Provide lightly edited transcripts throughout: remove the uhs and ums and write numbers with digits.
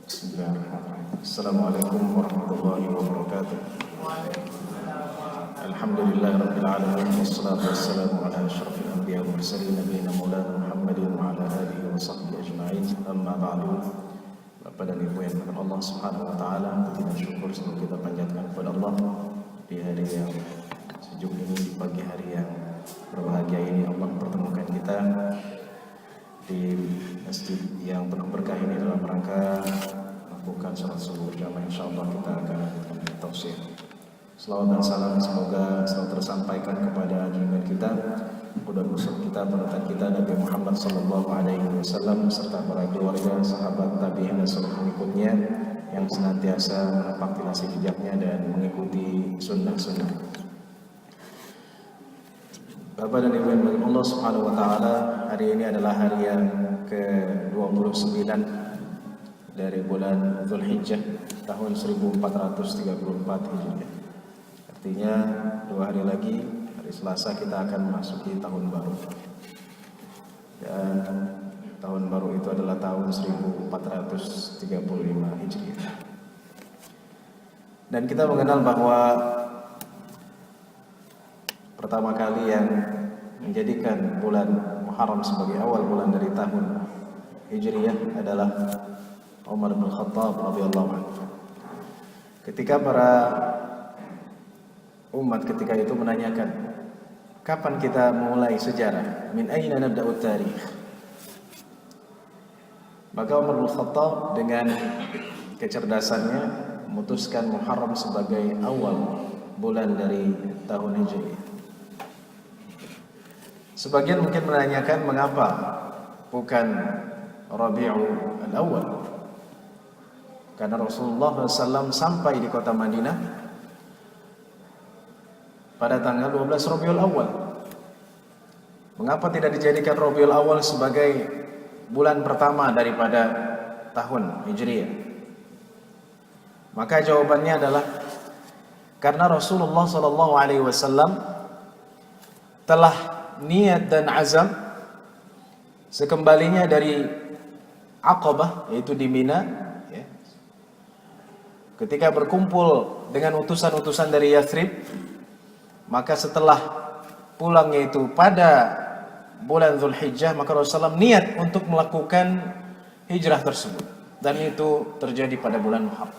Bismillahirrahmanirrahim. Assalamualaikum warahmatullahi wabarakatuh. Alhamdulillahirabbil alamin wassalatu wassalamu ala asyrafil anbiya'i wal mursalin nabiyina maulana Muhammadin wa ala alihi wa sahbihi ajma'in. Amma ba'du. Bapak dan Ibu yang dimuliakan Allah Subhanahu wa taala, puji dan syukur selalu kita panjatkan kepada Allah di hari yang sejuk ini, di pagi hari yang berbahagia ini. Allah pertemukan kita di masjid yang penuh berkah ini dalam rangka melakukan salat subuh berjamaah. Insyaallah kita akan lanjutkan tafsir. Selawat dan salam semoga selalu tersampaikan kepada junjungan kita, qudwah uswah kita, panutan kita Nabi Muhammad sallallahu alaihi wasallam serta para keluarga, sahabat, tabi'in dan seluruh pengikutnya yang senantiasa menapak tilasi jejaknya dan mengikuti sunnah-sunnah. Bapak dan Ibu yang dimuliakan Allah Subhanahu wa taala, hari ini adalah hari yang ke-29 dari bulan Dzulhijjah tahun 1434 Hijriah. Artinya 2 hari lagi, hari Selasa kita akan memasuki tahun baru. Dan tahun baru itu adalah tahun 1435 Hijriah. Dan kita mengenal bahwa pertama kali yang menjadikan bulan Muharram sebagai awal bulan dari tahun Hijriyah adalah Umar bin Khattab radhiyallahu anhu. Ketika para umat ketika itu menanyakan, kapan kita mulai sejarah? Min aina nabda'ut tarikh? Maka Umar bin Khattab dengan kecerdasannya memutuskan Muharram sebagai awal bulan dari tahun Hijriyah. Sebagian mungkin menanyakan mengapa bukan Rabiul Awal? Karena Rasulullah SAW sampai di kota Madinah pada tanggal 12 Rabiul Awal. Mengapa tidak dijadikan Rabiul Awal sebagai bulan pertama daripada tahun Hijriah? Maka jawabannya adalah karena Rasulullah SAW telah niat dan azam sekembalinya dari Aqabah, yaitu di Mina, ya, ketika berkumpul dengan utusan-utusan dari Yathrib, maka setelah pulang yaitu pada bulan Dzulhijjah, maka Rasulullah SAW niat untuk melakukan hijrah tersebut, dan itu terjadi pada bulan Muharram.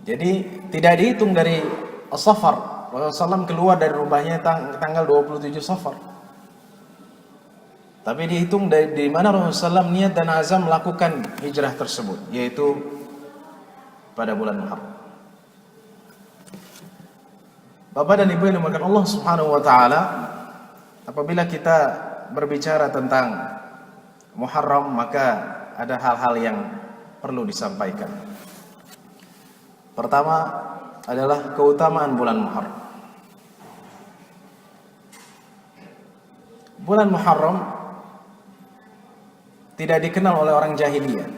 Jadi tidak dihitung dari Safar. Rasulullah SAW keluar dari rumahnya tanggal 27 Safar. Tapi dihitung dari mana Rasulullah SAW niat dan azam melakukan hijrah tersebut, yaitu pada bulan Muharram. Bapak dan Ibu yang dimuliakan Allah Subhanahu wa taala, apabila kita berbicara tentang Muharram, maka ada hal-hal yang perlu disampaikan. Pertama adalah keutamaan bulan Muharram. Bulan Muharram tidak dikenal oleh orang jahiliyah.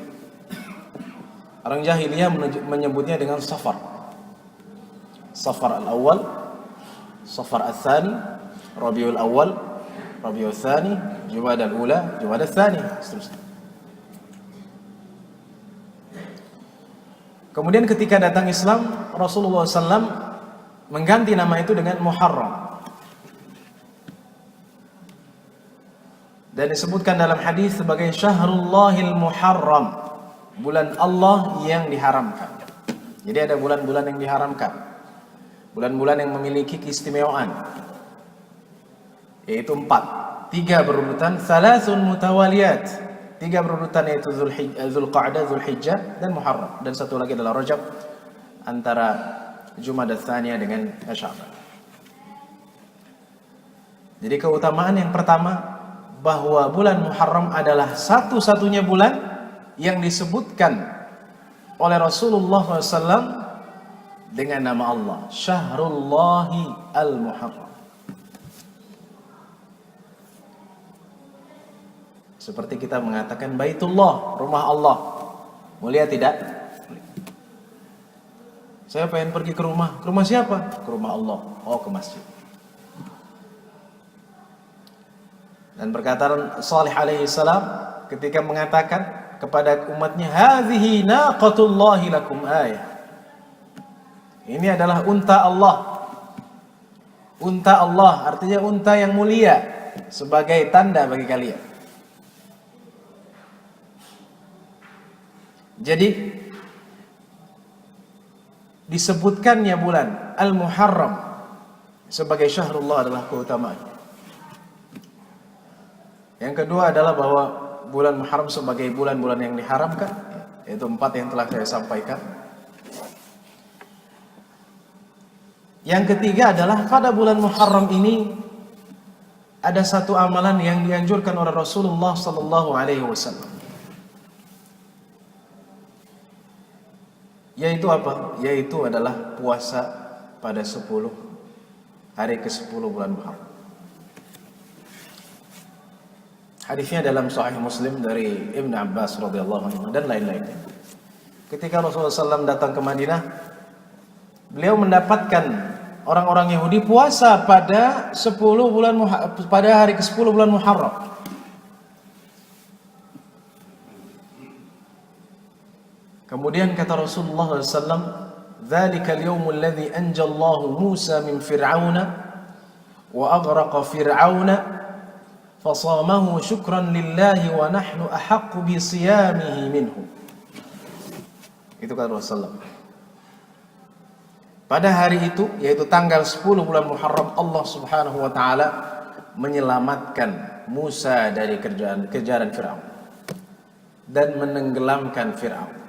Orang jahiliyah menyebutnya dengan Safar. Safar al-awwal, Safar al-thani, Rabiul awal, Rabiul thani, Jumada al-ula, Jumada al-thani, seterusnya. Kemudian ketika datang Islam, Rasulullah SAW mengganti nama itu dengan Muharram. Dan disebutkan dalam hadis sebagai Syahrullahil Muharram, bulan Allah yang diharamkan. Jadi ada bulan-bulan yang diharamkan, bulan-bulan yang memiliki keistimewaan, yaitu 4, 3 berurutan, thalathun mutawaliyat, 3 berurutan, yaitu Dzulqa'dah, Dzulhijjah dan Muharram, dan satu lagi adalah Rajab, antara Jumada Tsaniyah dengan Sya'ban. Jadi keutamaan yang pertama, bahwa bulan Muharram adalah satu-satunya bulan yang disebutkan oleh Rasulullah SAW dengan nama Allah, Syahrullahi al-Muharram. Seperti kita mengatakan Baitullah, rumah Allah. Mulia tidak? Saya pengen pergi ke rumah siapa? Ke rumah Allah. Oh, ke masjid. Dan perkataan Salih alaihi salam, ketika mengatakan kepada umatnya, hadhihi naqatullahi lakum ayah. Ini adalah unta Allah. Unta Allah artinya unta yang mulia sebagai tanda bagi kalian. Jadi disebutkannya bulan Al-Muharram sebagai syahrullah adalah keutamaan. Yang kedua adalah bahwa bulan Muharram sebagai bulan-bulan yang diharamkan, yaitu 4 yang telah saya sampaikan. Yang ketiga adalah pada bulan Muharram ini ada satu amalan yang dianjurkan oleh Rasulullah sallallahu alaihi wasallam. Yaitu apa? Yaitu adalah puasa pada 10 hari ke-10 bulan Muharram. Hadisnya dalam Sahih Muslim dari Ibn Abbas radhiyallahu anhu dan lain-lainnya. Ketika Rasulullah SAW datang ke Madinah, beliau mendapatkan orang-orang Yahudi puasa pada pada hari ke-10 bulan Muharram. Kemudian kata Rasulullah SAW, "Dzalika al-yawmul ladzi anjallahu Musa min Fir'auna wa aghraqa Fir'auna fasamahu syukran lillahi wa nahnu ahaqqu bi siyamihi minhu." Itu kata Rasulullah. Pada hari itu, yaitu tanggal 10 bulan Muharram, Allah Subhanahu wa taala menyelamatkan Musa dari kejaran Firaun dan menenggelamkan Firaun.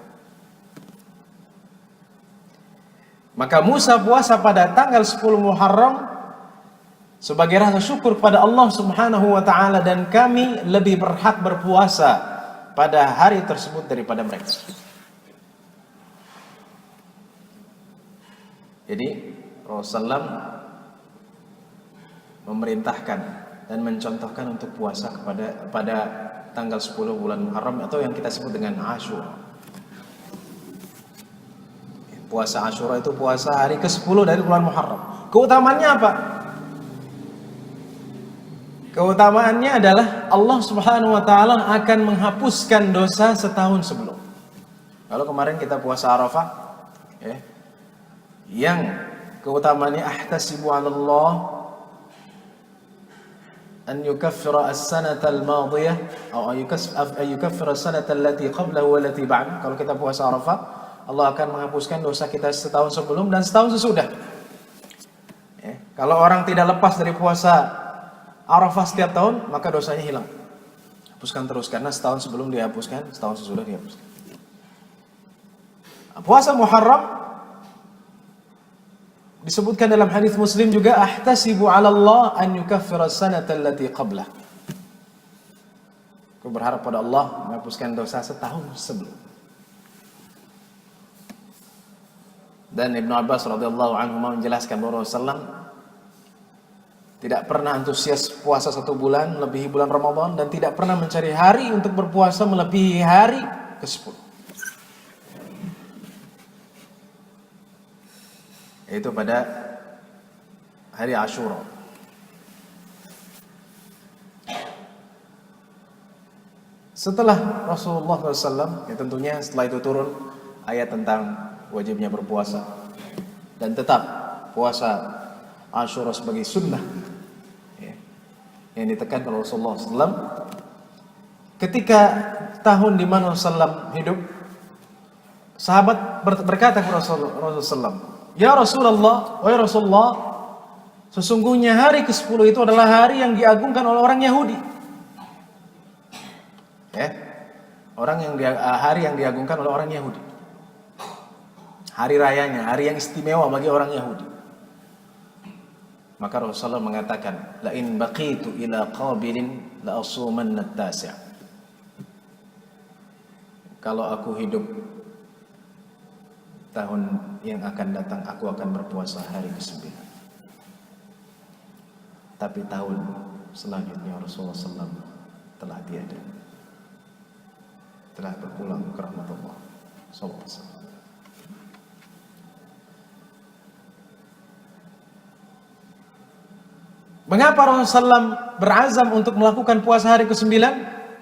Maka Musa puasa pada tanggal 10 Muharram sebagai rasa syukur pada Allah Subhanahu wa taala, dan kami lebih berhak berpuasa pada hari tersebut daripada mereka. Jadi Rasulullah memerintahkan dan mencontohkan untuk puasa pada tanggal 10 bulan Muharram atau yang kita sebut dengan Asyura. Puasa Asyura itu puasa hari ke-10 dari bulan Muharram. Keutamaannya apa? Keutamaannya adalah Allah Subhanahu wa taala akan menghapuskan dosa setahun sebelum. Kalau kemarin kita puasa Arafah, yang keutamaannya ahtasibu 'ala Allah an yukaffira as-sanata al-madiyah atau an yukaffira as-sanata allati qablahu wallati ba'dahu. Kalau kita puasa Arafah, Allah akan menghapuskan dosa kita setahun sebelum dan setahun sesudah. Kalau orang tidak lepas dari puasa Arafah setiap tahun, maka dosanya hilang. Hapuskan terus, karena setahun sebelum dihapuskan, setahun sesudah dihapuskan. Puasa Muharram disebutkan dalam hadis Muslim juga, ahtasibu 'ala Allah an yukaffira as-sanata allati qablah. Aku berharap pada Allah menghapuskan dosa setahun sebelum. Dan Ibnu Abbas radhiyallahu anhu menjelaskan bahwa Rasulullah tidak pernah antusias puasa 1 bulan melebihi bulan Ramadan, dan tidak pernah mencari hari untuk berpuasa melebihi hari ke-10. Yaitu pada hari Asyura. Setelah Rasulullah SAW, ya tentunya setelah itu turun ayat tentang wajibnya berpuasa, dan tetap puasa Asyura sebagai sunnah yang ditekankan oleh Rasulullah SAW. Ketika tahun di mana Rasulullah hidup, sahabat berkata kepada Rasulullah SAW, "Ya Rasulullah, wahai Rasulullah, sesungguhnya hari ke-10 itu adalah hari yang diagungkan oleh orang Yahudi." Hari yang diagungkan oleh orang Yahudi. Hari rayanya, hari yang istimewa bagi orang Yahudi. Maka Rasulullah mengatakan, la in baqitu ila qabilin la asumanna at-tasi'. Kalau aku hidup tahun yang akan datang, aku akan berpuasa hari ke-9. Tapi tahun selanjutnya Rasulullah SAW telah tiada, telah berpulang ke rahmatullah SAW. Mengapa Rasulullah SAW berazam untuk melakukan puasa hari ke-9?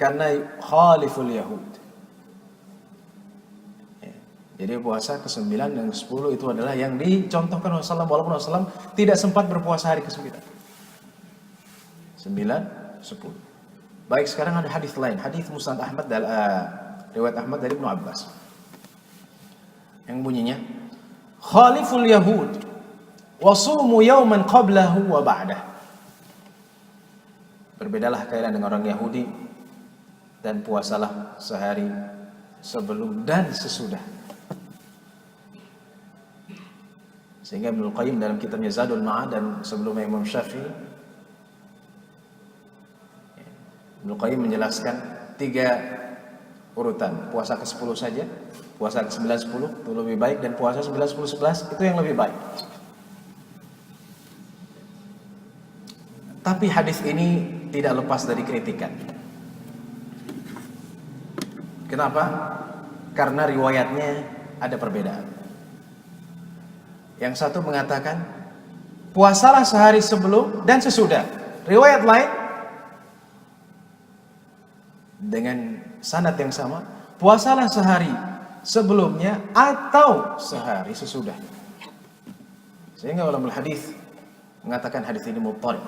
karena khaliful Yahud. Jadi puasa ke-9 dan ke-10 itu adalah yang dicontohkan Rasulullah, walaupun Rasulullah tidak sempat berpuasa hari ke-9. 9, 10. Baik, sekarang ada hadis lain, hadis Musnad Ahmad riwayat Ahmad dari Ibnu Abbas. Yang bunyinya, khaliful Yahud wa sumu yawman qablahu wa ba'dah. Berbedalah kalian dengan orang Yahudi dan puasalah sehari sebelum dan sesudah. Sehingga Ibnu Qayyim dalam kitabnya Zadul Ma'ad dan sebelumnya Imam Syafi'i, Ibnu Qayyim menjelaskan 3 urutan. Puasa ke-10 saja, puasa ke-9, 10 itu lebih baik, dan puasa 9, 10, 11 itu yang lebih baik. Tapi hadis ini tidak lepas dari kritikan. Kenapa? Karena riwayatnya ada perbedaan. Yang satu mengatakan puasalah sehari sebelum dan sesudah. Riwayat lain dengan sanad yang sama, puasalah sehari sebelumnya atau sehari sesudah. Sehingga ulama hadis mengatakan hadis ini mudhari,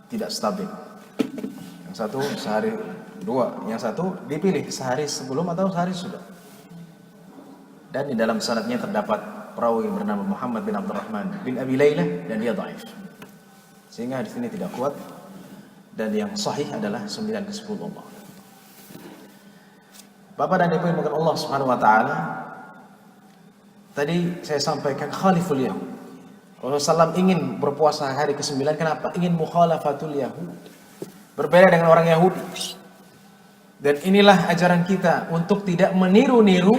tidak stabil. Yang satu sehari, 2, yang satu dipilih sehari sebelum atau sehari sesudah. Dan di dalam sanadnya terdapat perawi bernama Muhammad bin Abdurrahman bin Abi Laylah dan dia dhaif. Sehingga hadis ini tidak kuat, dan yang sahih adalah 9 ke 10 Allah. Bapak dan Ibu yang dimuliakan Allah Subhanahu wa taala, tadi saya sampaikan khaliful Yahud. Rasulullah SAW ingin berpuasa hari ke-9, kenapa? Ingin mukhalafatul Yahud, berbeda dengan orang Yahudi. Dan inilah ajaran kita untuk tidak meniru-niru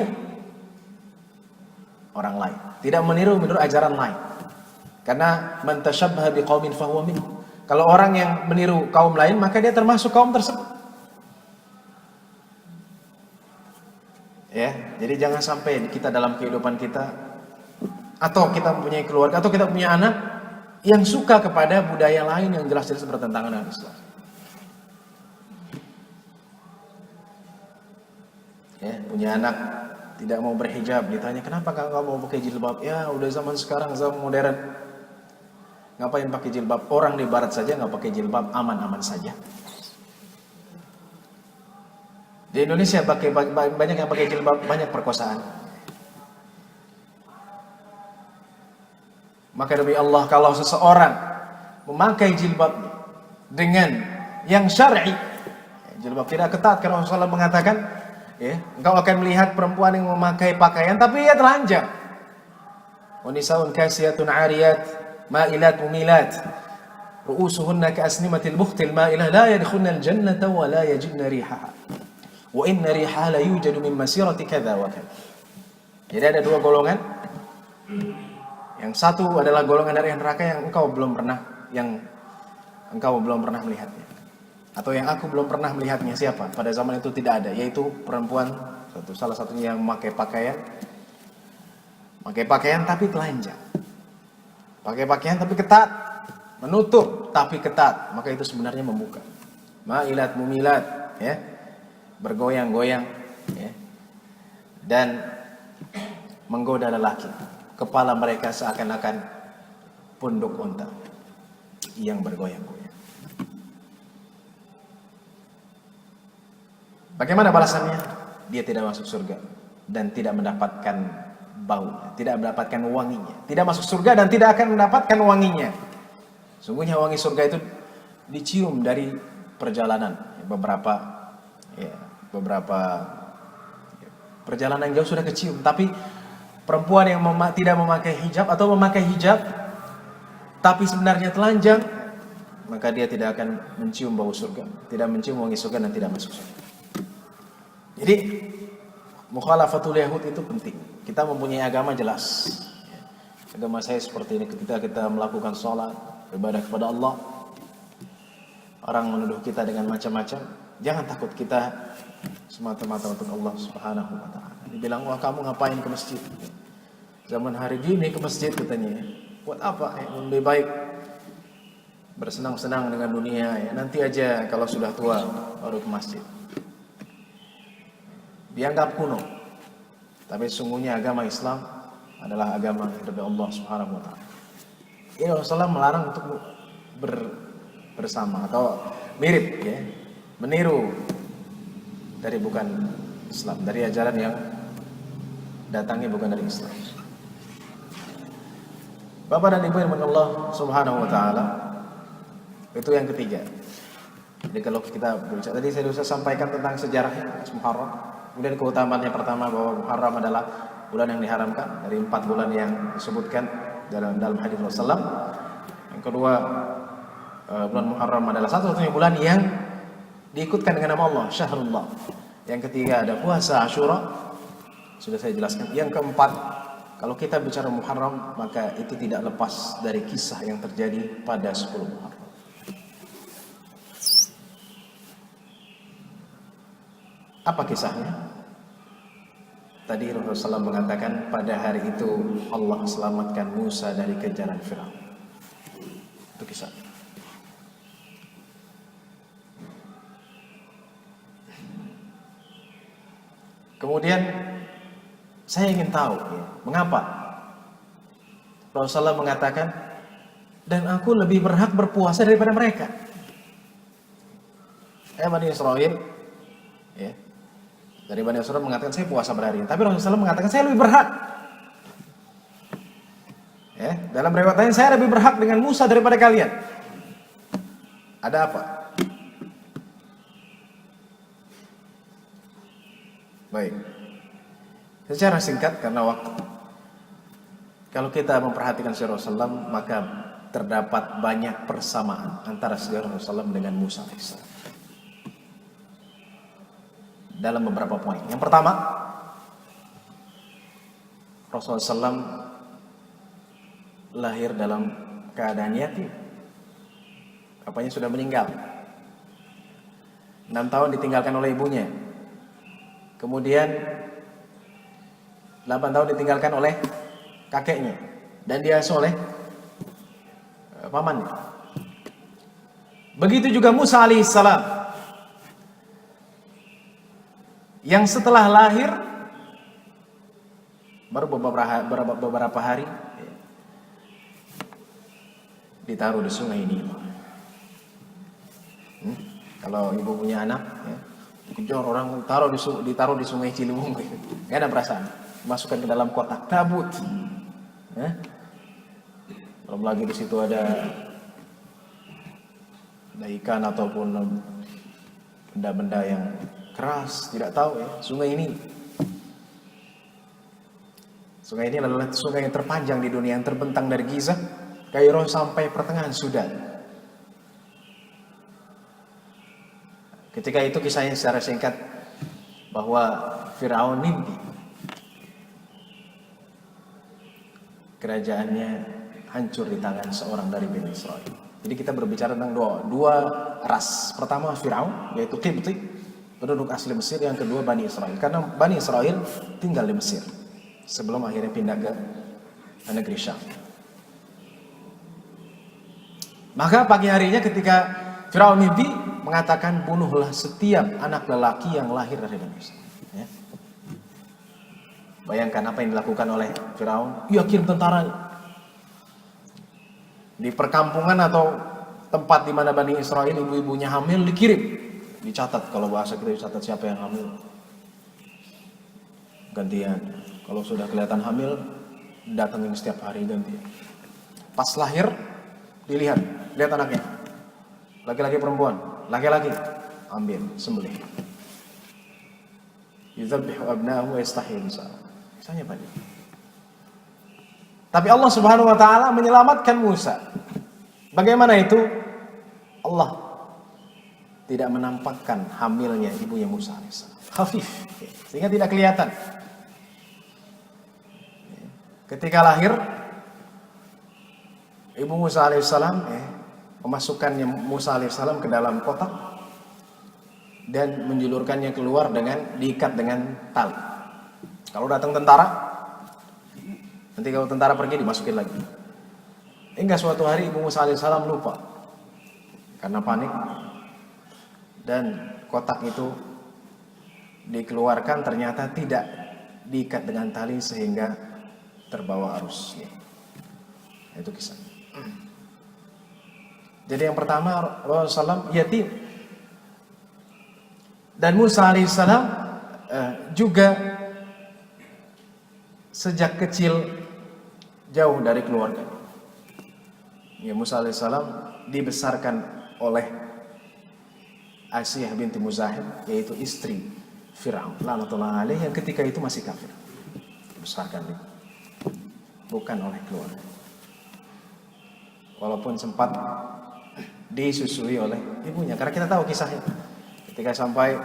orang lain, tidak meniru-niru ajaran lain. Karena man tashabbaha biqaumin fahuwa minhum. Kalau orang yang meniru kaum lain, maka dia termasuk kaum tersebut. Ya, jadi jangan sampai kita dalam kehidupan kita, atau kita mempunyai keluarga, atau kita punya anak yang suka kepada budaya lain yang jelas-jelas bertentangan dengan Islam. Ya, punya anak tidak mau berhijab, ditanya kenapa nggak mau pakai jilbab? Ya udah zaman sekarang, zaman modern, ngapain pakai jilbab? Orang di barat saja nggak pakai jilbab, aman-aman saja. Di Indonesia banyak yang pakai jilbab, banyak perkosaan. Maka demi Allah, kalau seseorang memakai jilbab dengan yang syar'i, jilbab tidak ketat, karena Rasulullah mengatakan, ya, engkau akan melihat perempuan yang memakai pakaian tapi ia telanjang. Wa nisaun kasiyatun 'ariyat ma'ilat mumilat ru'usuhunna ka'asnimatil bukhtil ma'ilah la yadkhulna al-jannata wa la yajidna rihaha wa inna rihaha la yujadu min masirati kadza wa kadza. Jadi ada 2 golongan. Yang satu adalah golongan dari neraka yang engkau belum pernah melihatnya, atau yang aku belum pernah melihatnya. Siapa? Pada zaman itu tidak ada, yaitu perempuan, salah satunya yang memakai pakaian tapi telanjang, pakai pakaian tapi ketat, menutup tapi ketat, maka itu sebenarnya membuka. Ma'ilat mumilat, ya, bergoyang-goyang, ya, dan menggoda lelaki. Kepala mereka seakan-akan punduk unta yang bergoyang-goyang. Bagaimana balasannya? Dia tidak masuk surga dan tidak mendapatkan bau, tidak mendapatkan wanginya. Tidak masuk surga dan tidak akan mendapatkan wanginya. Sungguhnya wangi surga itu dicium dari perjalanan. Beberapa perjalanan jauh sudah kecium. Tapi perempuan yang tidak memakai hijab atau memakai hijab tapi sebenarnya telanjang, maka dia tidak akan mencium bau surga, tidak mencium wangi surga dan tidak masuk surga. Jadi mukhalafatul Yahud itu penting. Kita mempunyai agama jelas. Agama saya seperti ini. Ketika kita melakukan sholat, ibadah kepada Allah, orang menuduh kita dengan macam-macam, jangan takut. Kita semata-mata untuk Allah Subhanahu wa ta'ala. Dibilang, wah kamu ngapain ke masjid? Zaman hari gini ke masjid katanya. Buat apa? Lebih baik bersenang-senang dengan dunia, ya. Nanti aja kalau sudah tua baru ke masjid. Dianggap kuno. Tapi sungguhnya agama Islam adalah agama dari Allah Subhanahu wa taala. Ini Rasulullah melarang untuk bersama atau mirip, ya. Meniru dari bukan Islam, dari ajaran yang datangnya bukan dari Islam. Bapak dan Ibu yang dirahmati Allah Subhanahu wa taala, itu yang ketiga. Jadi kalau kita berbicara, tadi saya sudah sampaikan tentang sejarahnya Muharram. Kemudian keutamaannya pertama bahwa Muharram adalah bulan yang diharamkan dari 4 bulan yang disebutkan dalam hadis Rasulullah. Yang kedua, bulan Muharram adalah satu-satunya bulan yang diikutkan dengan nama Allah, Syahrullah. Yang ketiga ada puasa Asyura, sudah saya jelaskan. Yang keempat, kalau kita bicara Muharram, maka itu tidak lepas dari kisah yang terjadi pada 10 Muharram. Apa kisahnya? Tadi Rasulullah SAW mengatakan pada hari itu Allah selamatkan Musa dari kejaran Firaun. Itu kisah. Kemudian saya ingin tahu, ya, mengapa Rasulullah mengatakan dan aku lebih berhak berpuasa daripada mereka. Bani Israil, ya, dari Bani Israil mengatakan saya puasa berhari ini, tapi Rasulullah mengatakan saya lebih berhak. Ya, dalam riwayat lain saya lebih berhak dengan Musa daripada kalian. Ada apa? Baik. Secara singkat karena waktu. Kalau kita memperhatikan sejarah Rasulullah, maka terdapat banyak persamaan antara sejarah Rasulullah dengan Musa AS. Dalam beberapa poin. Yang pertama, Rasulullah SAW lahir dalam keadaan yatim. Bapaknya sudah meninggal. 6 tahun ditinggalkan oleh ibunya. Kemudian 8 tahun ditinggalkan oleh kakeknya dan diasuh oleh pamannya. Begitu juga Musa alaihissalam yang setelah lahir baru beberapa hari ditaruh di sungai Nil. Kalau ibu punya anak, ya, kejar orang ditaruh di sungai Ciliwung, nggak ada perasaan. Masukkan ke dalam kotak tabut. Belum lagi di situ ada ikan ataupun benda-benda yang keras, tidak tahu, ya. Sungai ini adalah sungai yang terpanjang di dunia, yang terbentang dari Giza, Kairo sampai pertengahan Sudan. Ketika itu kisahnya secara singkat bahwa Firaun mimpi kerajaannya hancur di tangan seorang dari Bani Israil. Jadi kita berbicara tentang dua ras. Pertama Firaun, yaitu Qibti, penduduk asli Mesir. Yang kedua Bani Israil, karena Bani Israil tinggal di Mesir sebelum akhirnya pindah ke negeri Syam. Maka pagi harinya ketika Firaun mimpi, mengatakan bunuhlah setiap anak lelaki yang lahir dari Bani Israil. Ya. Bayangkan apa yang dilakukan oleh Firaun. Ia kirim tentara di perkampungan atau tempat di mana Bani Israil ibu-ibunya hamil, dikirim, dicatat. Kalau bahasa kita dicatat siapa yang hamil. Gantian. Kalau sudah kelihatan hamil, datangin setiap hari gantian. Pas lahir, dilihat, lihat anaknya, laki-laki perempuan, laki-laki, ambil, sembelih. Yuzabbihu abna'ahu wa yastahyi nisa'ahu. Misalnya Pak. Tapi Allah Subhanahu wa taala menyelamatkan Musa. Bagaimana itu? Allah tidak menampakkan hamilnya ibunya Musa alaihissalam. Khafif, sehingga tidak kelihatan. Ketika lahir, ibu Musa alaihissalam memasukkannya Musa alaihissalam ke dalam kotak dan menjulurkannya keluar dengan diikat dengan tali. Kalau datang tentara, nanti kalau tentara pergi dimasukin lagi. Hingga suatu hari ibu Musa alaihissalam lupa karena panik, dan kotak itu dikeluarkan ternyata tidak diikat dengan tali sehingga terbawa arus. Itu kisah. Jadi yang pertama Rasulullah SAW yatim, dan Musa alaihissalam juga sejak kecil jauh dari keluarga. Ya, Musa alaihissalam dibesarkan oleh Asiyah binti Muzahim, yaitu istri Fir'aun laknatullah alaih, yang ketika itu masih kafir. Dibesarkan dia, bukan oleh keluarga. Walaupun sempat disusui oleh ibunya, karena kita tahu kisahnya. Ketika sampai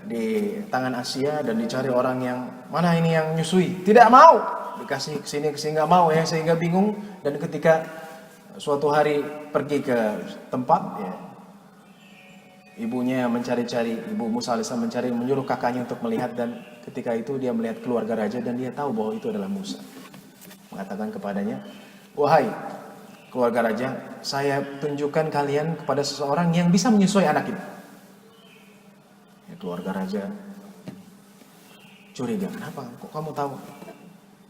di tangan Asia dan dicari orang yang mana ini yang nyusui, tidak mau, dikasih kesini nggak mau ya, sehingga bingung. Dan ketika suatu hari pergi ke tempat, ya, ibunya mencari-cari, ibu Musa alaihissalam menyuruh kakaknya untuk melihat, dan ketika itu dia melihat keluarga raja dan dia tahu bahwa itu adalah Musa. Mengatakan kepadanya, wahai keluarga raja, saya tunjukkan kalian kepada seseorang yang bisa menyusui anak ini. Ya, keluarga raja curiga, kenapa? Kok kamu tahu?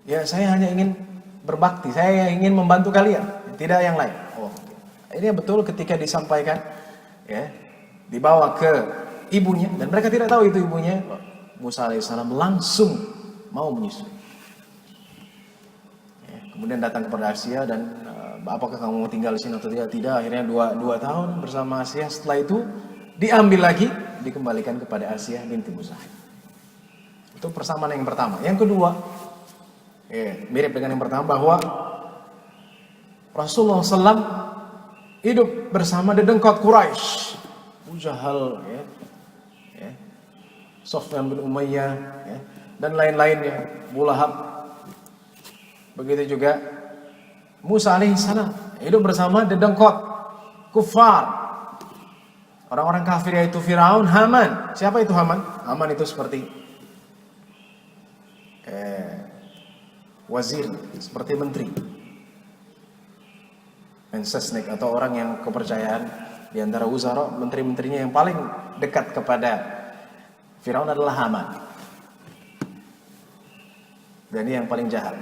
Ya, saya hanya ingin berbakti, saya ingin membantu kalian, tidak yang lain. Oh, ini betul ketika disampaikan, ya, dibawa ke ibunya, dan mereka tidak tahu itu ibunya. Musa alaihissalam langsung mau menyusui. Ya, kemudian datang kepada Asia dan apakah kamu mau tinggal di sini atau tidak? Tidak. Akhirnya dua tahun bersama Asia. Setelah itu diambil lagi, dikembalikan kepada Asia binti Muzahim. Itu persamaan yang pertama. Yang kedua, mirip dengan yang pertama, bahwa Rasulullah SAW hidup bersama dedengkot Quraisy, Abu Jahal, Sofyan bin Umayyah, dan lain-lainnya, Abu Lahab. Begitu juga Musa alaihissalam hidup bersama dedengkot kufar, orang-orang kafir, yaitu Firaun, Haman. Siapa itu Haman? Haman itu seperti wazir, seperti menteri, mensesnek, atau orang yang kepercayaan di antara wuzara, menteri-menterinya yang paling dekat kepada Firaun adalah Haman. Dan ini yang paling jahat.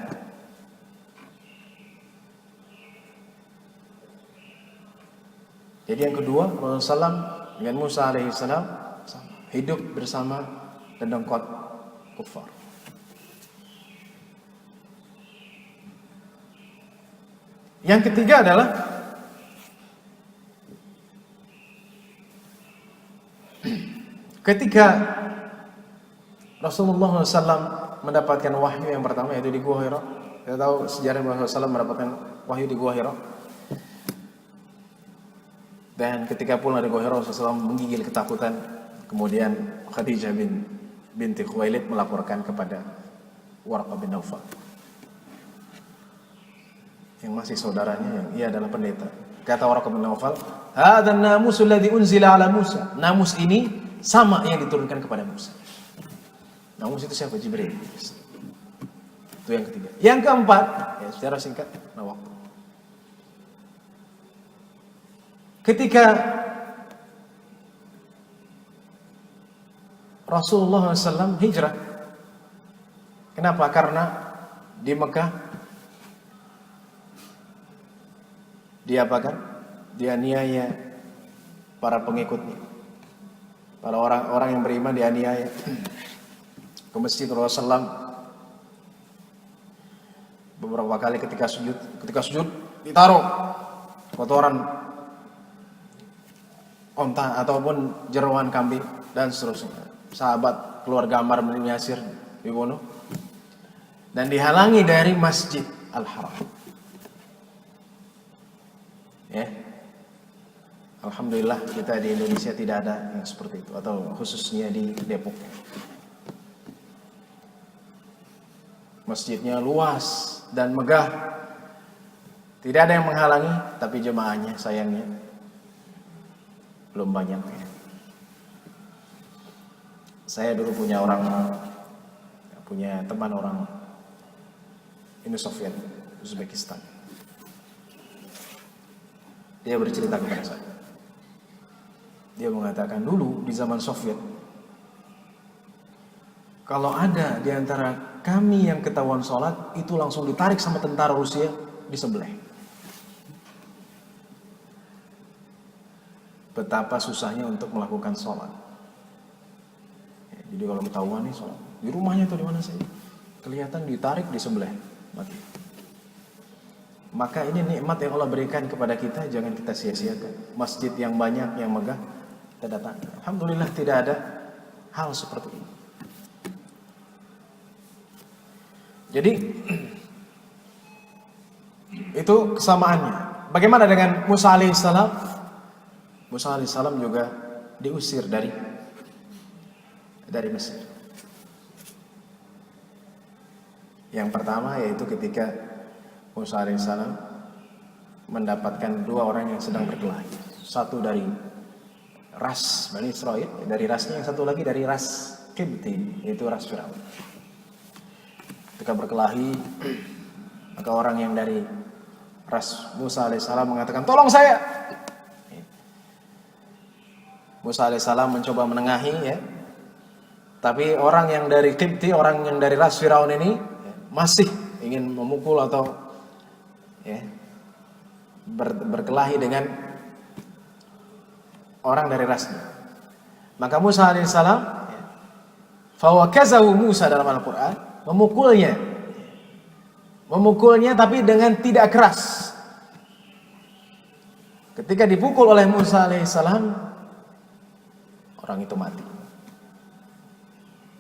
Jadi yang kedua, Rasulullah SAW dengan Musa alaihissalam hidup bersama dedengkot kufar. Yang ketiga adalah ketika Rasulullah SAW mendapatkan wahyu yang pertama, yaitu di Gua Hira. Kita tahu sejarah Rasulullah SAW mendapatkan wahyu di Gua Hira. Dan ketika pulang dari Gua Hira, Rasulullah SAW menggigil ketakutan. Kemudian Khadijah binti Khuwailid melaporkan kepada Warqah bin Naufal, yang masih saudaranya, yang ia adalah pendeta. Kata Warqah bin Naufal, "Hadzal namusul ladzi unzila ala Musa." Namus ini sama yang diturunkan kepada Musa. Namus itu siapa? Jibril. Itu yang ketiga. Yang keempat, ya secara singkat, waktu. Ketika Rasulullah SAW hijrah, kenapa? Karena di Mekah dianiaya para pengikutnya, para orang-orang yang beriman dianiaya. Ke masjid Rasulullah SAW beberapa kali ketika sujud ditaruh kotoran onta ataupun jeroan kambing dan seterusnya. Sahabat keluarga Ammar bin Yasir dibunuh dan dihalangi dari Masjid Al-Haram. Ya. Alhamdulillah kita di Indonesia tidak ada yang seperti itu, atau khususnya di Depok. Masjidnya luas dan megah, tidak ada yang menghalangi, tapi jemaahnya sayangnya belum banyak. Saya dulu punya teman orang Uni Soviet, Uzbekistan. Dia bercerita kepada saya. Dia mengatakan dulu di zaman Soviet, kalau ada di antara kami yang ketahuan sholat, itu langsung ditarik sama tentara Rusia, disembelih. Betapa susahnya untuk melakukan sholat. Jadi kalau ketahuan nih sholat, di rumahnya atau di mana sih, kelihatan ditarik, disembelih, mati. Maka ini nikmat yang Allah berikan kepada kita, jangan kita sia-siakan. Masjid yang banyak, yang megah, kita datang. Alhamdulillah tidak ada hal seperti ini. Jadi itu kesamaannya. Bagaimana dengan Musa alaihissalam? Musa alaihissalam juga diusir dari Mesir. Yang pertama yaitu ketika Musa alaihissalam mendapatkan dua orang yang sedang berkelahi. Satu dari ras Bani Israel, dari rasnya, yang satu lagi dari ras Qibti, yaitu ras Firaun. Ketika berkelahi, maka orang yang dari ras Musa alaihissalam mengatakan, tolong saya. Musa alaihissalam mencoba menengahi, ya. Tapi orang yang dari Qibti, orang yang dari ras Firaun ini masih ingin memukul atau berkelahi dengan orang dari rasnya. Maka Musa alaihissalam, fawakazahu Musa dalam Al-Quran, memukulnya tapi dengan tidak keras. Ketika dipukul oleh Musa alaihissalam, orang itu mati.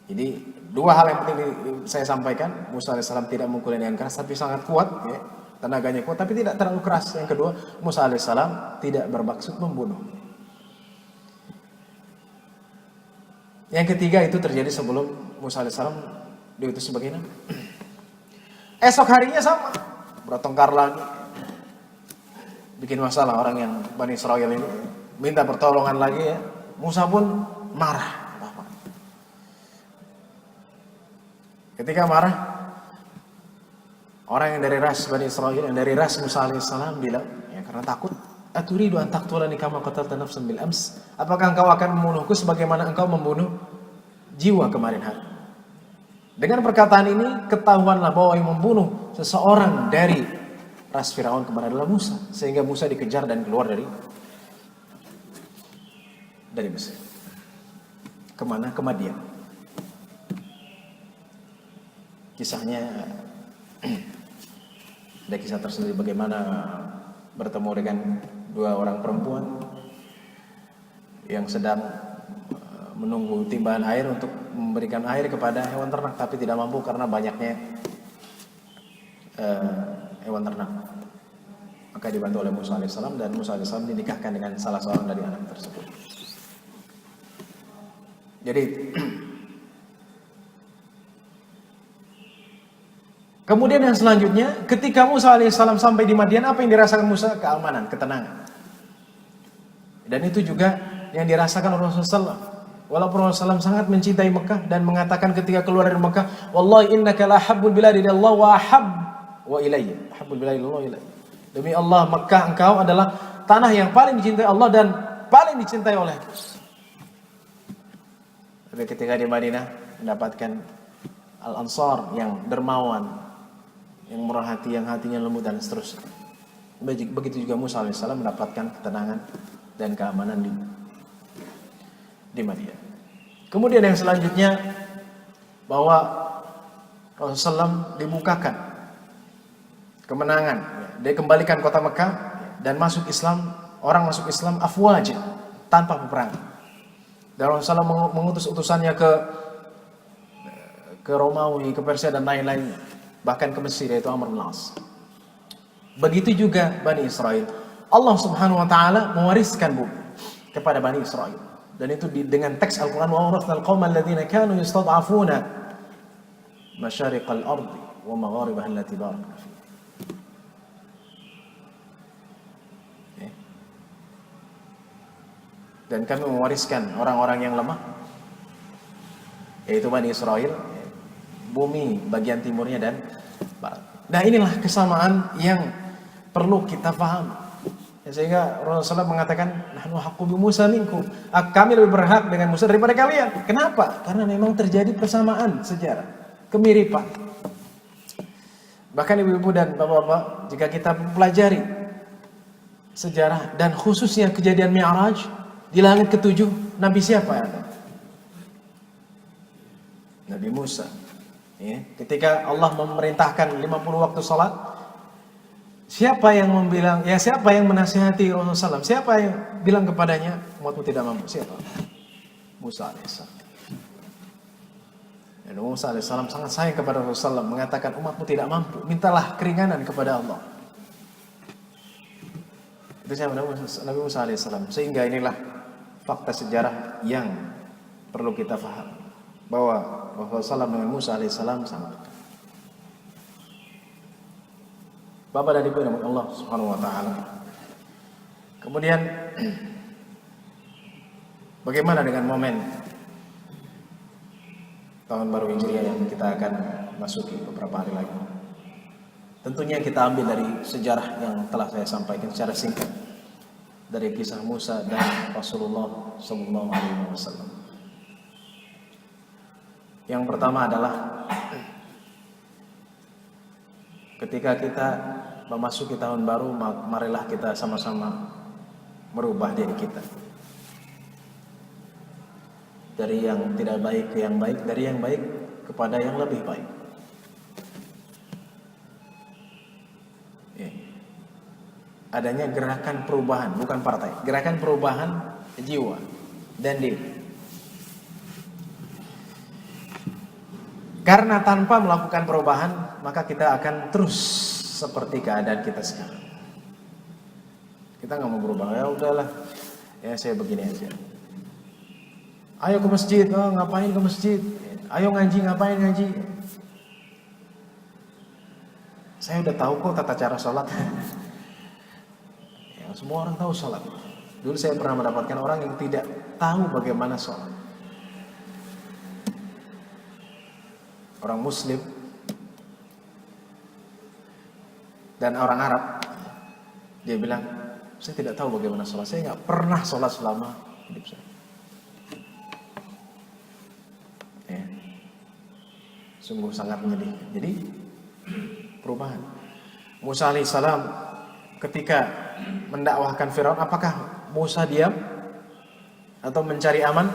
Jadi dua hal yang penting saya sampaikan. Musa alaihissalam tidak memukulnya dengan keras, tapi sangat kuat, ya. Tenaganya kuat, tapi tidak terlalu keras. Yang kedua, Musa alaihissalam tidak bermaksud membunuh. Yang ketiga itu terjadi sebelum Musa alaihissalam diutus sebagai nabi. Esok harinya sama, bertengkar lagi, bikin masalah orang yang Bani Israel ini, minta pertolongan lagi, ya. Musa pun marah. Ketika marah, orang yang dari ras Bani Israel, yang dari ras Musa alaihissalam bilang, ya karena takut, aturidu an taqtulani kama qatalta nafsan bil ams? Apakah engkau akan membunuhku sebagaimana engkau membunuh jiwa kemarin hari? Dengan perkataan ini ketahuanlah bahwa yang membunuh seseorang dari ras Firaun kemarin adalah Musa, sehingga Musa dikejar dan keluar dari Mesir. Kemana? Ke Madian. Kisahnya ada kisah tersendiri bagaimana bertemu dengan dua orang perempuan yang sedang menunggu timbahan air untuk memberikan air kepada hewan ternak, tapi tidak mampu karena banyaknya hewan ternak. Maka dibantu oleh Musa alaihissalam, dan Musa alaihissalam dinikahkan dengan salah seorang dari anak tersebut. Jadi kemudian yang selanjutnya, ketika Musa alaihissalam sampai di Madian, apa yang dirasakan Musa? Keamanan, ketenangan. Dan itu juga yang dirasakan oleh Rasulullah. Walaupun Rasulullah sangat mencintai Mekah dan mengatakan ketika keluar dari Mekah, wallahi innaka la habbul biladi ila Allah wa ahab wa ilayya. Habbul biladi ila Allah ilayya. Demi Allah, Mekah engkau adalah tanah yang paling dicintai Allah dan paling dicintai olehku. Tapi ketika di Madinah mendapatkan Al-Ansar yang dermawan, yang murah hati, yang hatinya lembut dan seterusnya. Begitu juga Musa alaihissalam mendapatkan ketenangan dan keamanan di Madian. Kemudian yang selanjutnya, bahwa Rasulullah dibukakan kemenangan, dia kembalikan kota Mekah dan masuk Islam, orang masuk Islam afwaj, tanpa peperangan. Dan Rasulullah mengutus utusannya ke Romawi, ke Persia dan lain-lain, bahkan ke Mesir, yaitu Amr bin As. Begitu juga Bani Israel. Allah Subhanahu wa taala mewariskan bumi kepada Bani Israel. Dan itu dengan teks Al-Qur'an, wa awrathnal qaumal ladzina kanu yastad'afuna masyariqal ardi wa magharibaha allati barakna fiha. Dan kami mewariskan orang-orang yang lemah, yaitu Bani Israel, bumi bagian timurnya dan barat. Nah, inilah kesamaan yang perlu kita pahami. Ya, sehingga Rasulullah mengatakan, nahnu haqqu bi Musa minkum. Kami lebih berhak dengan Musa daripada kalian. Kenapa? Karena memang terjadi persamaan sejarah, kemiripan. Bahkan ibu-ibu dan bapak-bapak, jika kita pelajari sejarah dan khususnya kejadian Mi'raj di langit ketujuh, Nabi siapa yang ada? Nabi Musa. Ya, ketika Allah memerintahkan 50 waktu salat, siapa yang membilang, ya siapa yang menasihati Rasulullah SAW? Siapa yang bilang kepadanya, umatmu tidak mampu? Siapa? Musa alaihissalam. Dan Musa alaihissalam sangat sayang kepada Rasulullah SAW, mengatakan umatmu tidak mampu, mintalah keringanan kepada Allah. Itu siapa? Nabi Musa alaihissalam. Sehingga inilah fakta sejarah yang perlu kita faham, bahwa Rasulullah SAW dengan Musa alaihissalam sama. Bapak dan Ibu nama Allah Subhanahu wa taala. Kemudian bagaimana dengan momen tahun baru Hijriah yang kita akan masuki beberapa hari lagi? Tentunya kita ambil dari sejarah yang telah saya sampaikan secara singkat dari kisah Musa dan Rasulullah sallallahu alaihi wasallam. Yang pertama adalah ketika kita memasuki tahun baru, marilah kita sama-sama merubah diri kita dari yang tidak baik ke yang baik, dari yang baik kepada yang lebih baik. Adanya gerakan perubahan, bukan partai, gerakan perubahan jiwa dan diri. Karena tanpa melakukan perubahan, maka kita akan terus seperti keadaan kita sekarang. Kita nggak mau berubah, ya udahlah, ya saya begini aja. Ayo ke masjid, oh, ngapain ke masjid? Ayo ngaji, ngapain ngaji? Saya udah tahu kok tata cara sholat. Ya, semua orang tahu sholat. Dulu saya pernah mendapatkan orang yang tidak tahu bagaimana sholat. Orang Muslim dan orang Arab, dia bilang, saya tidak tahu bagaimana sholat, saya nggak pernah sholat selama hidup saya. Ya. Sungguh sangat menyedihkan. Jadi perubahan. Musa alaihissalam ketika mendakwahkan Firaun, apakah Musa diam atau mencari aman?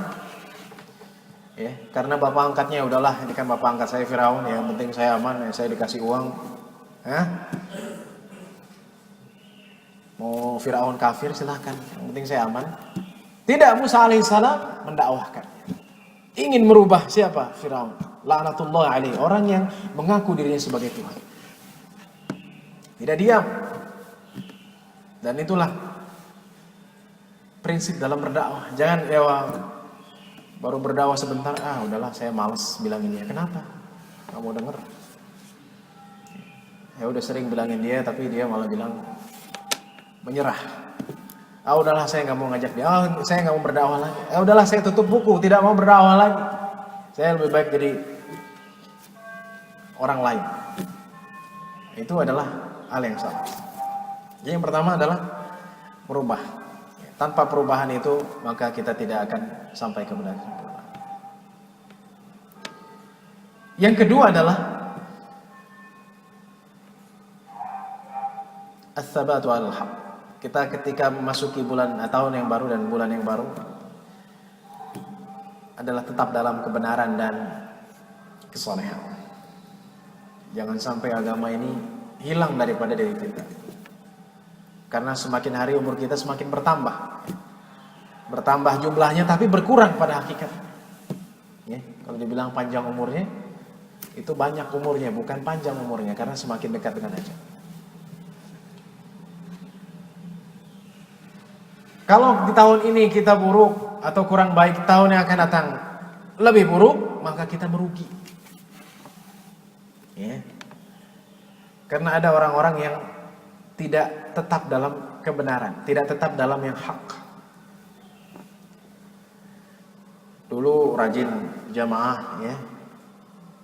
Ya, karena bapak angkatnya udahlah, ini kan bapak angkat saya Firaun, ya, yang penting saya aman, ya, saya dikasih uang. Mau Firaun kafir silahkan, yang penting saya aman. Tidak, Musa alaihissalam mendakwahkan, ingin merubah siapa? Firaun, laknatullah alaihi, orang yang mengaku dirinya sebagai Tuhan. Tidak diam. Dan itulah prinsip dalam berdakwah. Jangan baru berdakwah sebentar, udahlah saya malas bilang ini. Kenapa? Nggak mau denger. Ya udah sering bilangin dia, tapi dia malah bilang menyerah. Udahlah saya nggak mau ngajak dia. Saya nggak mau berdakwah lagi. Udahlah saya tutup buku, tidak mau berdakwah lagi. Saya lebih baik jadi orang lain. Itu adalah hal yang salah. Jadi yang pertama adalah merubah. Tanpa perubahan itu, maka kita tidak akan sampai kepada kesempurnaan. Yang kedua adalah ats-tsabatu 'alal haq. Kita ketika memasuki tahun yang baru dan bulan yang baru adalah tetap dalam kebenaran dan kesalehan. Jangan sampai agama ini hilang daripada diri kita. Karena semakin hari umur kita semakin bertambah. Bertambah jumlahnya tapi berkurang pada hakikat. Ya, kalau dibilang panjang umurnya, itu banyak umurnya, bukan panjang umurnya, karena semakin dekat dengan ajal. Kalau di tahun ini kita buruk atau kurang baik, tahun yang akan datang lebih buruk, maka kita merugi. Ya. Karena ada orang-orang yang tidak tetap dalam kebenaran, tidak tetap dalam yang hak. Dulu rajin jamaah, ya,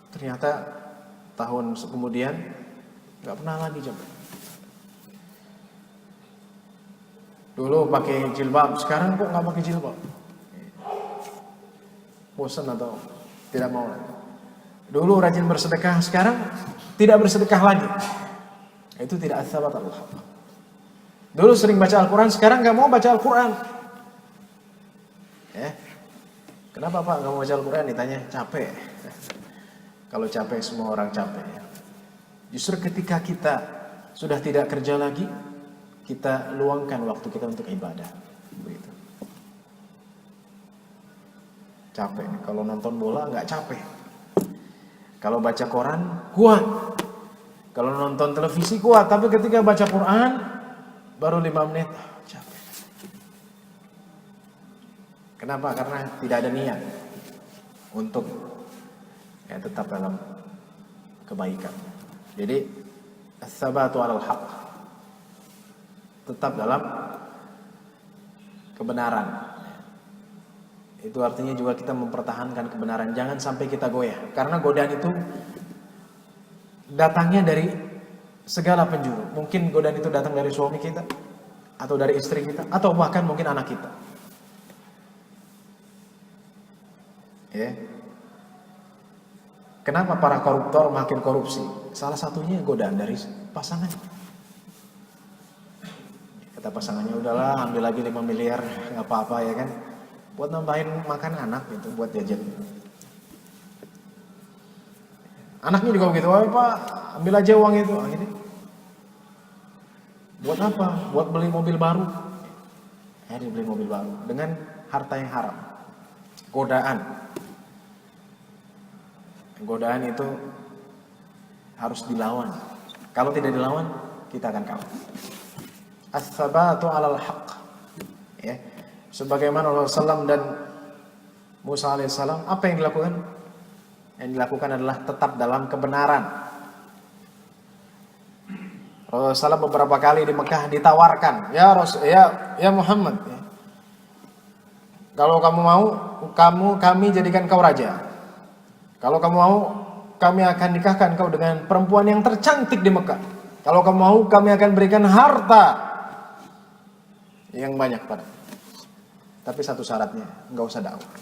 ternyata tahun kemudian nggak pernah lagi jamaah. Dulu pakai jilbab, sekarang kok nggak pakai jilbab? Bosan atau tidak mau lagi? Dulu rajin bersedekah, sekarang tidak bersedekah lagi. Itu tidak as-sabat al-haq. Dulu sering baca Al-Quran, sekarang nggak mau baca Al-Quran. Kenapa Pak nggak mau baca Al-Quran? Ditanya, capek. Kalau capek, semua orang capek. Justru ketika kita sudah tidak kerja lagi, kita luangkan waktu kita untuk ibadah. Begitu. Capek. Kalau nonton bola nggak capek. Kalau baca koran kuat. Kalau nonton televisi kuat. Tapi ketika baca Quran baru 5 menit capek. Kenapa? Karena tidak ada niat untuk tetap dalam kebaikan. Jadi as-sabatu 'alal haq, tetap dalam kebenaran. Itu artinya juga kita mempertahankan kebenaran, jangan sampai kita goyah. Karena godaan itu datangnya dari segala penjuru. Mungkin godaan itu datang dari suami kita, atau dari istri kita, atau bahkan mungkin anak kita. Kenapa para koruptor makin korupsi? Salah satunya godaan dari pasangan. Kata pasangannya, udahlah ambil lagi 5 miliar, nggak apa-apa ya kan, buat nambahin makan anak gitu, buat jajan. Anaknya juga begitu, Pak ambil aja uang itu. Akhirnya buat apa? Buat beli mobil baru. Akhirnya beli mobil baru dengan harta yang haram. Godaan itu harus dilawan. Kalau tidak dilawan, kita akan kalah. As-sabatu 'alal haq. Sebagaimana Rasulullah SAW dan Musa alaihissalam, apa yang dilakukan? Yang dilakukan adalah tetap dalam kebenaran. Rasulullah beberapa kali di Mekah ditawarkan, ya Muhammad, kalau kamu mau, kami jadikan kau raja. Kalau kamu mau, kami akan nikahkan kau dengan perempuan yang tercantik di Mekah. Kalau kamu mau, kami akan berikan harta yang banyak pada. Tapi satu syaratnya, enggak usah dakwah.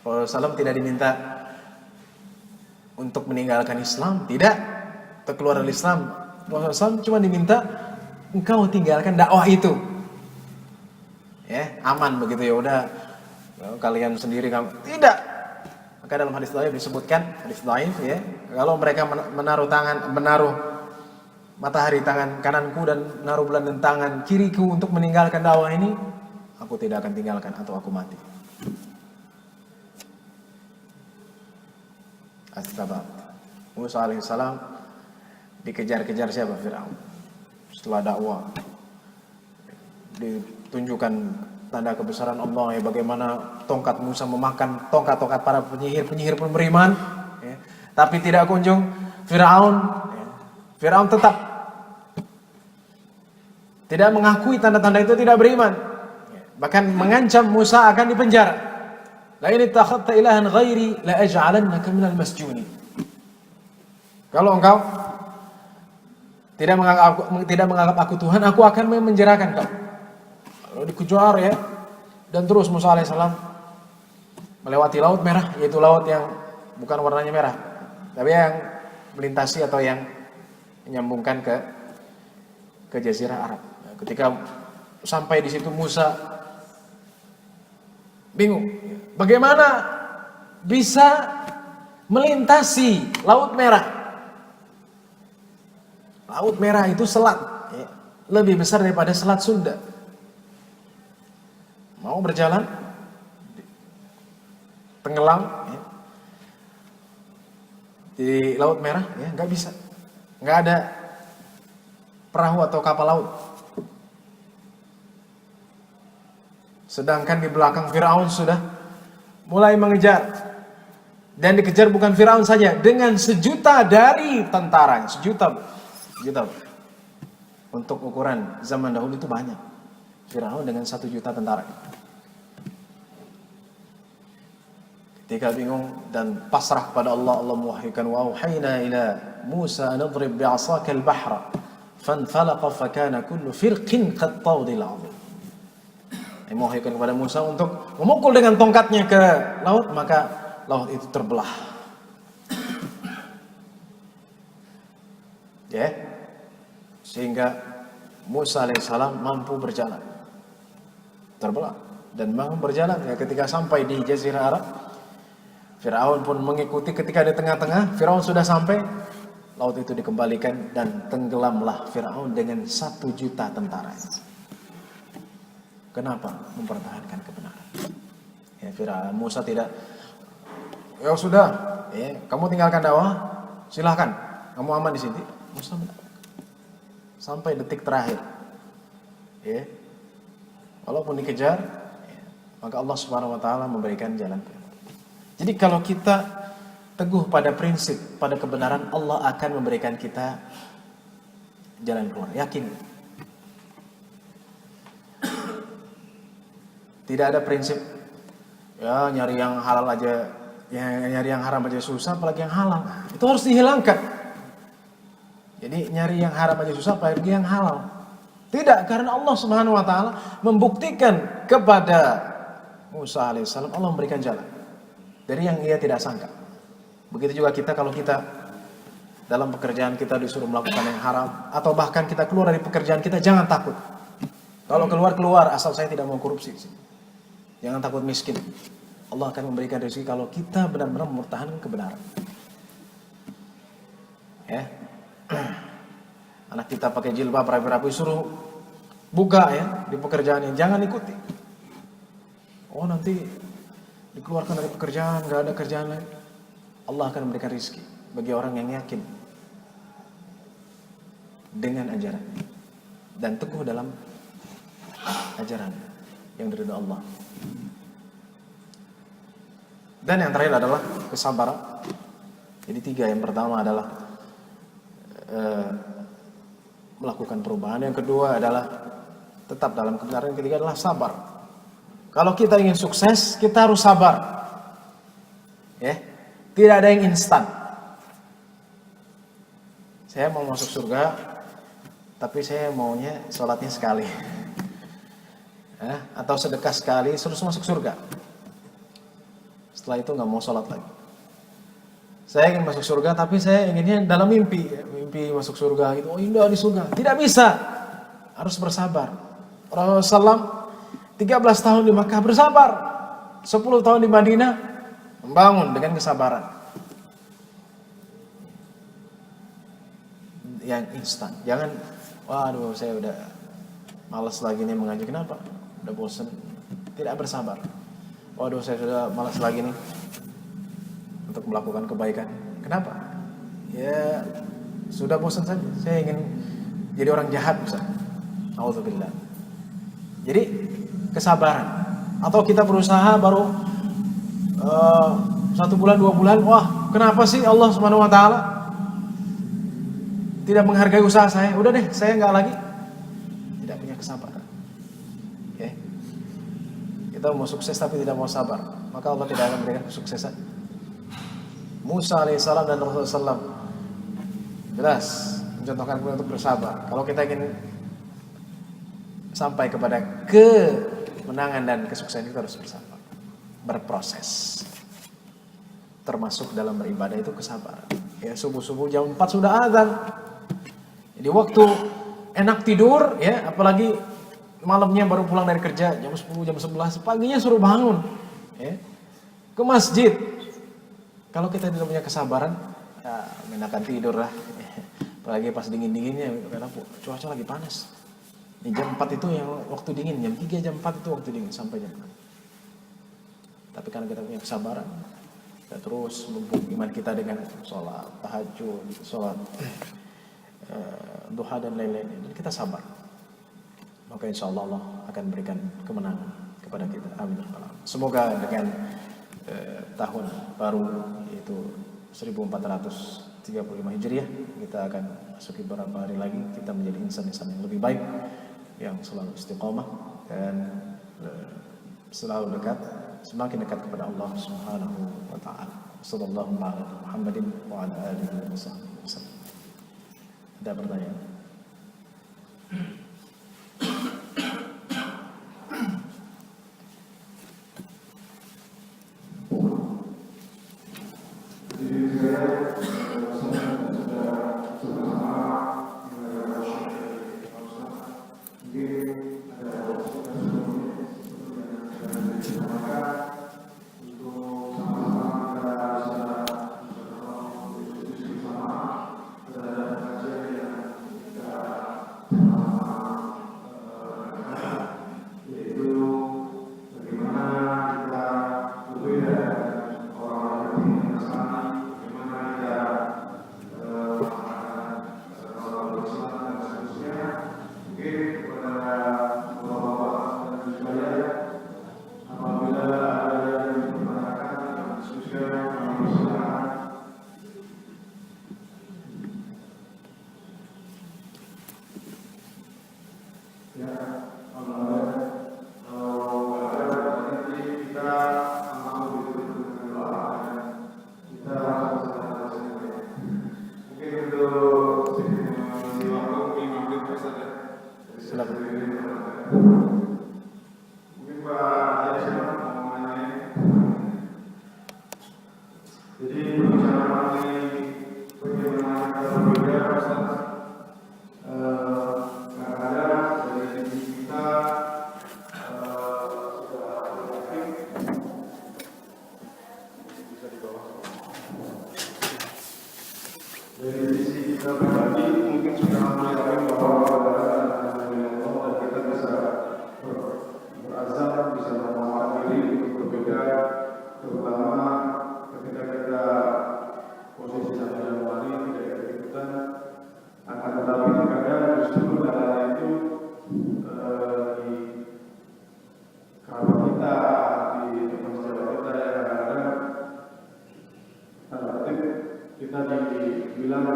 Rasulullah tidak diminta untuk meninggalkan Islam, tidak, atau keluar dari Islam. Rasulullah cuma diminta engkau tinggalkan dakwah itu. Aman begitu, ya udah kalian sendiri kamu. Tidak. Maka dalam hadis dhaif disebutkan, hadis dhaif kalau mereka menaruh matahari tangan kananku dan menaruh bulan dan tangan kiriku untuk meninggalkan dakwah ini, aku tidak akan tinggalkan atau aku mati. As-sabat. Musa alaihissalam dikejar-kejar siapa? Fir'aun. Setelah dakwah ditunjukkan tanda kebesaran Allah, bagaimana tongkat Musa memakan tongkat-tongkat para penyihir pun beriman, tapi tidak kunjung Fir'aun tetap tidak mengakui tanda-tanda itu, tidak beriman, bahkan mengancam Musa akan dipenjara. La in ittakhadta ilahan ghairi la aj'alannaka minal masjunin. Kalau engkau tidak menganggap aku Tuhan, aku akan memenjarakan kau. Lalu dikejar dan terus Musa alaihissalam melewati laut merah, yaitu laut yang bukan warnanya merah, tapi yang melintasi atau yang menyambungkan ke Jazirah Arab. Ketika sampai di situ Musa bingung, bagaimana bisa melintasi laut merah? Laut merah itu selat lebih besar daripada selat Sunda. Mau berjalan tenggelam di laut merah, nggak bisa, nggak ada perahu atau kapal laut. Sedangkan di belakang Fir'aun sudah mulai mengejar, dan dikejar bukan Fir'aun saja, dengan 1 juta dari tentaranya. 1 juta. Untuk ukuran zaman dahulu itu banyak. Fir'aun dengan 1 juta tentara. Ketika bingung dan pasrah pada Allah, Allah mewahyukan wa auhayna ila Musa an idrib bi'asaka al-bahra fanfalaqa fakana kullu firqin qattawdil 'azim. Mewahyukan kepada Musa untuk memukul dengan tongkatnya ke laut, maka laut itu terbelah. Ya. Sehingga Musa alaihissalam mampu berjalan. Terbelah dan mampu berjalan ya, ketika sampai di Jazirah Arab, Firaun pun mengikuti. Ketika di tengah-tengah Firaun sudah sampai, laut itu dikembalikan dan tenggelamlah Firaun dengan 1 juta tentara. Kenapa? Mempertahankan kebenaran. Ya, Firaun, Musa tidak, ya sudah, ya, kamu tinggalkan dakwah, silahkan, kamu aman di sini. Musa sampai detik terakhir, ya, walaupun dikejar, ya, maka Allah Subhanahu Wa Taala memberikan jalan. Jadi kalau kita teguh pada prinsip, pada kebenaran, Allah akan memberikan kita jalan keluar. Yakin. Tidak ada prinsip ya nyari yang halal aja, ya nyari yang haram aja susah, apalagi yang halal. Itu harus dihilangkan. Jadi nyari yang haram aja susah, apalagi yang halal. Tidak, karena Allah Subhanahu Wa Taala membuktikan kepada Musa alaihissalam, Allah memberikan jalan dari yang ia tidak sangka. Begitu juga kita, kalau kita dalam pekerjaan kita disuruh melakukan yang haram, atau bahkan kita keluar dari pekerjaan kita, jangan takut. Kalau keluar asal saya tidak mau korupsi. Jangan takut miskin. Allah akan memberikan rezeki kalau kita benar-benar mempertahankan kebenaran. Ya. Anak kita pakai jilbab rapi-rapi, suruh buka ya di pekerjaannya, jangan ikuti. Oh nanti dikeluarkan dari pekerjaan, nggak ada kerjaan lain. Allah akan memberikan rezeki bagi orang yang yakin dengan ajaran dan teguh dalam ajaran yang dari Allah. Dan yang terakhir adalah kesabaran. Jadi 3, yang pertama adalah melakukan perubahan, yang kedua adalah tetap dalam kebenaran, yang ketiga adalah sabar. Kalau kita ingin sukses, kita harus sabar. Ya, tidak ada yang instan. Saya mau masuk surga, tapi saya maunya sholatnya sekali, ya, atau sedekah sekali, terus masuk surga. Setelah itu nggak mau sholat lagi. Saya ingin masuk surga, tapi saya inginnya dalam mimpi, mimpi masuk surga gitu. Oh indah di surga. Tidak bisa, harus bersabar. Rasulullah 13 tahun di Makkah bersabar, 10 tahun di Madinah membangun dengan kesabaran. Yang instan, jangan, waduh saya udah malas lagi nih mengaji, kenapa? Udah bosan, tidak bersabar. Waduh saya sudah malas lagi nih untuk melakukan kebaikan, kenapa? Ya sudah bosan saja, saya ingin jadi orang jahat misalnya. Auzubillah. Jadi kesabaran. Atau kita berusaha baru 1 bulan 2 bulan, wah kenapa sih Allah Subhanahu Wa Taala tidak menghargai usaha saya? Udah deh, saya nggak lagi. Tidak punya kesabaran. Okay. Kita mau sukses tapi tidak mau sabar, maka Allah tidak akan memberikan kesuksesan. Musa alaihissalam dan Rasulullah SAW jelas mencontohkan kita untuk bersabar. Kalau kita ingin sampai kepada kemenangan dan kesuksesan, kita harus bersabar, berproses. Termasuk dalam beribadah itu kesabaran. Ya subuh-subuh jam 4 sudah azan. Jadi waktu enak tidur ya, apalagi malamnya baru pulang dari kerja jam 10, jam 11, paginya suruh bangun ya, ke masjid. Kalau kita tidak punya kesabaran, ya mengenakan tidur lah. Apalagi pas dingin-dinginnya, karena cuaca lagi panas. Ini jam 4 itu yang waktu dingin, jam 3, jam 4 itu waktu dingin sampai jam 6. Tapi karena kita punya kesabaran, kita terus memupuk iman kita dengan sholat tahajud, sholat duha dan lain-lain, dan kita sabar, maka insya Allah Allah akan berikan kemenangan kepada kita. Amin. Semoga dengan tahun baru yaitu 1435 Hijriah, kita akan masuki beberapa hari lagi, kita menjadi insan-insan yang lebih baik, yang selalu istiqomah dan selalu dekat semakin dekat kepada Allah Subhanahu wa taala. Sallallahu alaihi Muhammadin wa ala alihi wasallam. Ada pertanyaan? Dari sisi kita pribadi mungkin sudah mulai bahwa dan kita bisa berazam, bisa menawarkan diri untuk berbeda, terutama ketika kita posisi dalam wali tidak ikut-ikutan. Akan tetapi kadang justru hal itu di kerabat kita, di teman sejawat kita yang kadang-kadang kita dibilang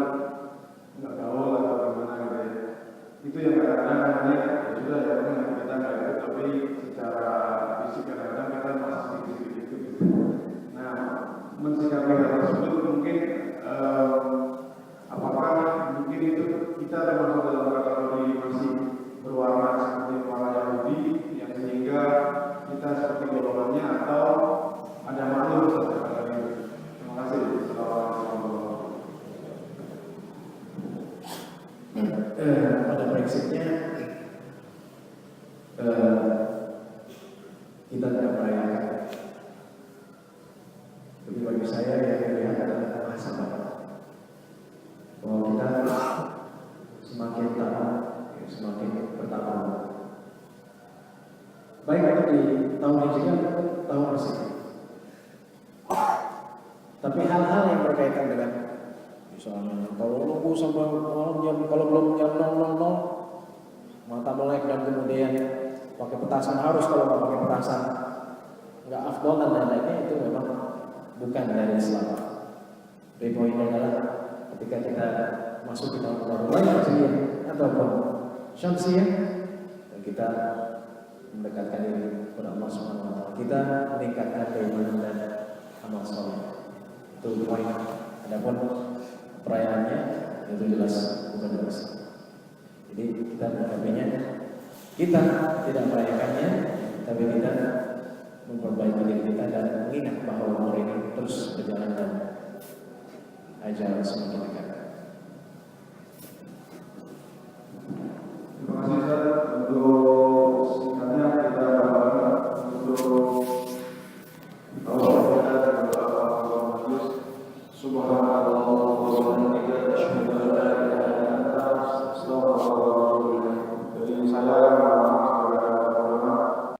nggak gaul atau gimana gitu ya. Itu yang kadang-kadang namanya ya sudah ya kita nggak ikut, tapi secara fisik kadang-kadang kita masih sedikit gitu. Nah, mensikapi hal tersebut mungkin apakah mungkin itu kita termasuk dalam kategori masih berwarna seperti warna Yahudi yang sehingga kita seperti golongannya, atau ada maklum saja pada itu. Terima kasih. Pada prinsipnya kita tidak merayakan. Tapi bagi saya yang dilihat adalah masalah bahwa kita semakin tahu, semakin bertambah. Baik itu di tahun Hijriah maupun tahun Masehi. Tapi hal-hal yang berkaitan dengan misalnya kalau nunggu sampai malam jam, kalau belum jam 00 mata melek dan kemudian pakai petasan, harus kalau nggak pakai petasan nggak afdol dan lain-lainnya, itu memang bukan dari Islam. Dari poinnya adalah ketika kita masuk ke dalam bulan Hijriah ataupun Syamsiyah, dan kita mendekatkan diri kepada Allah Subhanahu wa taala, kita meningkatkan keimanan dan amal saleh. Itu poin. Adapun perayaannya itu jelas bukan jelas. Jadi kita mengapainnya, kita tidak merayakannya, tapi kita memperbaiki diri kita dan mengingat bahwa umur ini terus berjalan dan ajal semakin dekat. Terima kasih Ustaz. Untuk singkatnya kita untuk Subhanallah wa bihamdihi, asyhadu an la ilaha illa anta, astaghfiruka